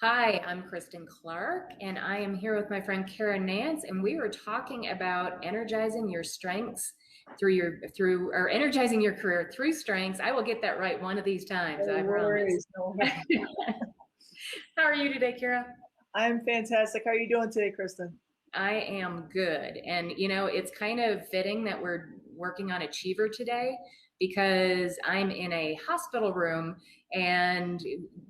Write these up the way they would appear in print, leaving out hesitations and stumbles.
Hi, I'm Kristin Clark, and I am here with my friend Cara Nance, and we were talking about energizing your strengths or energizing your career through strengths. I will get that right one of these times, No I promise. worries. No worries. How are you today, Cara? I'm fantastic. How are you doing today, Kristen? I am good. And it's kind of fitting that we're working on Achiever today because I'm in a hospital room and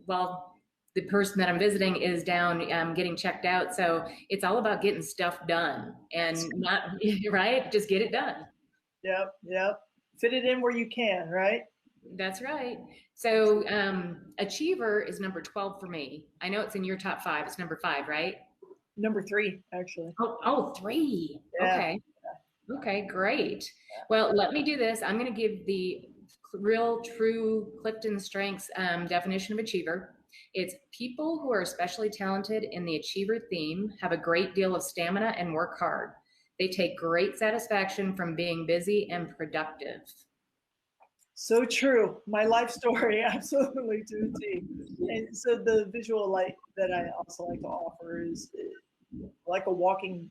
well, the person that I'm visiting is down getting checked out. So it's all about getting stuff done and not, right? Just get it done. Yep, yep. Fit it in where you can, right? That's right. So Achiever is number 12 for me. I know it's in your top five. It's number five, right? Number three, actually. Oh, three. Yeah. Okay. Okay, great. Well, let me do this. I'm going to give the real, true CliftonStrengths definition of achiever. It's people who are especially talented in the achiever theme, have a great deal of stamina, and work hard. They take great satisfaction from being busy and productive. So true. My life story, absolutely to a T. And so the visual light that I also like to offer is like a walking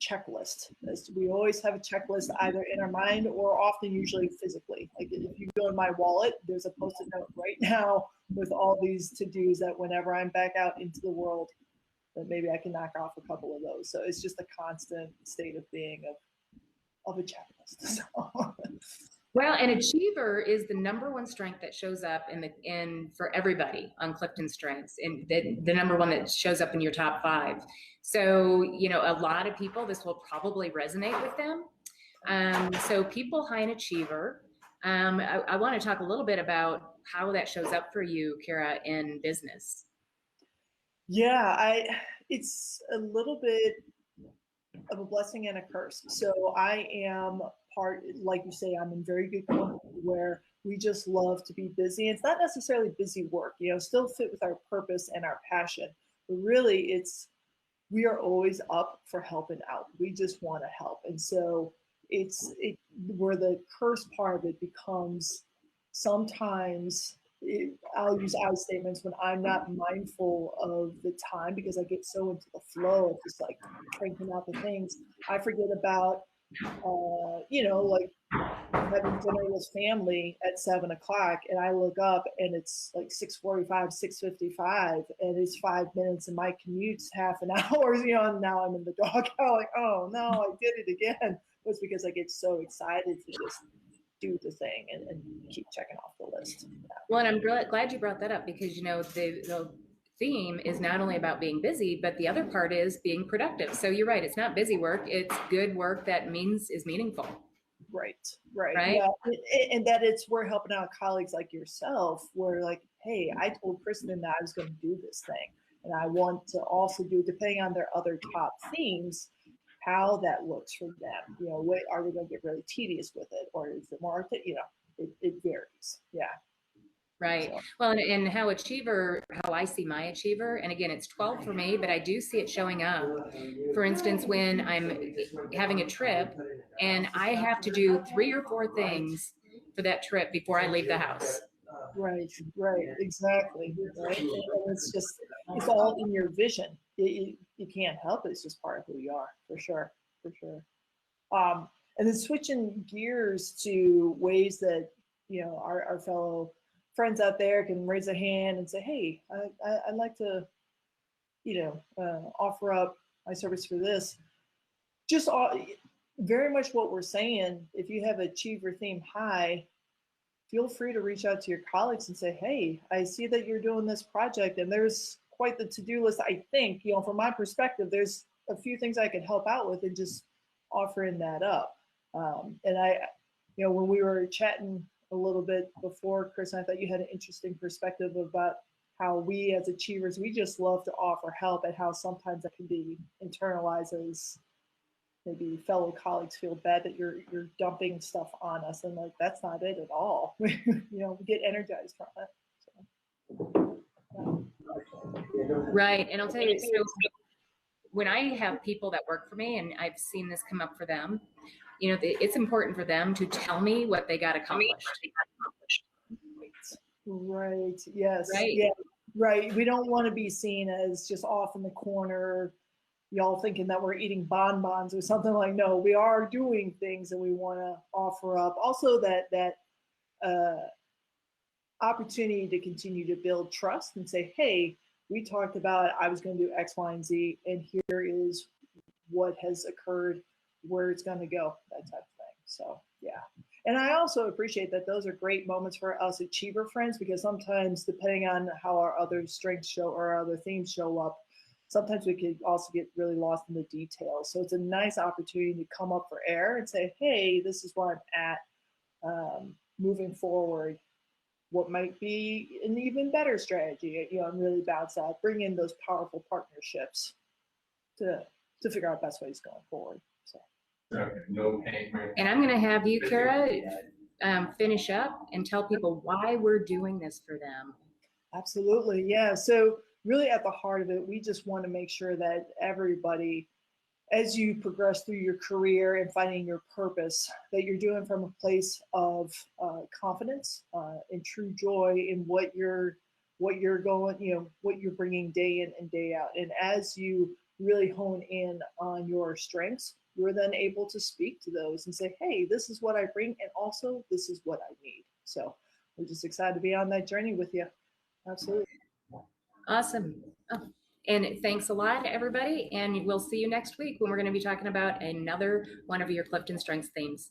checklist. We always have a checklist either in our mind or often usually physically. Like if you go in my wallet, there's a post-it note right now with all these to-dos that whenever I'm back out into the world, that maybe I can knock off a couple of those. So it's just a constant state of being of a checklist. So. Well, an achiever is the number one strength that shows up in for everybody on CliftonStrengths, and the number one that shows up in your top five. So, a lot of people, this will probably resonate with them. So people high in achiever, I want to talk a little bit about how that shows up for you, Cara, in business. Yeah, it's a little bit of a blessing and a curse. So I am part, like you say, I'm in very good company where we just love to be busy. It's not necessarily busy work, still fit with our purpose and our passion, but really we are always up for helping out. We just want to help. And so where the curse part of it becomes sometimes I'll use I statements when I'm not mindful of the time because I get so into the flow of just like cranking out the things. I forget about, like having dinner with family at 7 o'clock and I look up and it's like 6:45, 6:55 and it's 5 minutes and my commute's half an hour, and now I'm in the dog. I'm like, oh no, I did it again. It's because I get so excited to just do the thing and keep checking off the list. Yeah. Well, and I'm glad you brought that up because, the theme is not only about being busy, but the other part is being productive. So you're right. It's not busy work. It's good work that is meaningful. Right. Right. Yeah. And that we're helping out colleagues like yourself where like, hey, I told Kristin that I was going to do this thing. And I want to also do, depending on their other top themes, how that looks for them. Are they going to get really tedious with it? Or is it more, it varies. Yeah. Right. So. Well, and how I see my achiever, and again, it's 12 for me, but I do see it showing up. For instance, when I'm having a trip and I have to do 3 or 4 things for that trip before I leave the house. Right, exactly. Right. And it's all in your vision. You can't help it. It's just part of who you are, for sure. And then switching gears to ways that, our fellow friends out there can raise a hand and say, hey, I'd like to, offer up my service for this. Just very much what we're saying. If you have Achiever theme high, feel free to reach out to your colleagues and say, hey, I see that you're doing this project and there's quite the to-do list. I think, from my perspective, there's a few things I could help out with and just offering that up. And when we were chatting a little bit before, Chris, I thought you had an interesting perspective about how we as achievers, we just love to offer help and how sometimes that can be internalized as maybe fellow colleagues feel bad that you're dumping stuff on us, and like that's not it at all. We get energized from it. So, yeah. Right, and I'll tell you, so when I have people that work for me, and I've seen this come up for them, it's important for them to tell me what they got accomplished. Right. Yes. Right. Yeah. Right. We don't want to be seen as just off in the corner, y'all thinking that we're eating bonbons or something. Like, no, we are doing things and we want to offer up. Also, that uh, opportunity to continue to build trust and say, hey, we talked about I was going to do X, Y, and Z, and here is what has occurred, where it's going to go, that type of thing. So, yeah. And I also appreciate that those are great moments for us achiever friends, because sometimes, depending on how our other strengths show or our other themes show up, sometimes we could also get really lost in the details. So it's a nice opportunity to come up for air and say, hey, this is where I'm at, moving forward. What might be an even better strategy, and really bounce out, bring in those powerful partnerships to figure out best ways going forward. So. And I'm going to have you, Cara, finish up and tell people why we're doing this for them. Absolutely. Yeah. So really at the heart of it, we just want to make sure that everybody, as you progress through your career and finding your purpose, that you're doing from a place of confidence and true joy in what you're going, what you're bringing day in and day out. And as you really hone in on your strengths, you're then able to speak to those and say, hey, this is what I bring, and also this is what I need. So we're just excited to be on that journey with you. Absolutely. Awesome. Oh, and thanks a lot, everybody. And we'll see you next week when we're going to be talking about another one of your CliftonStrengths themes.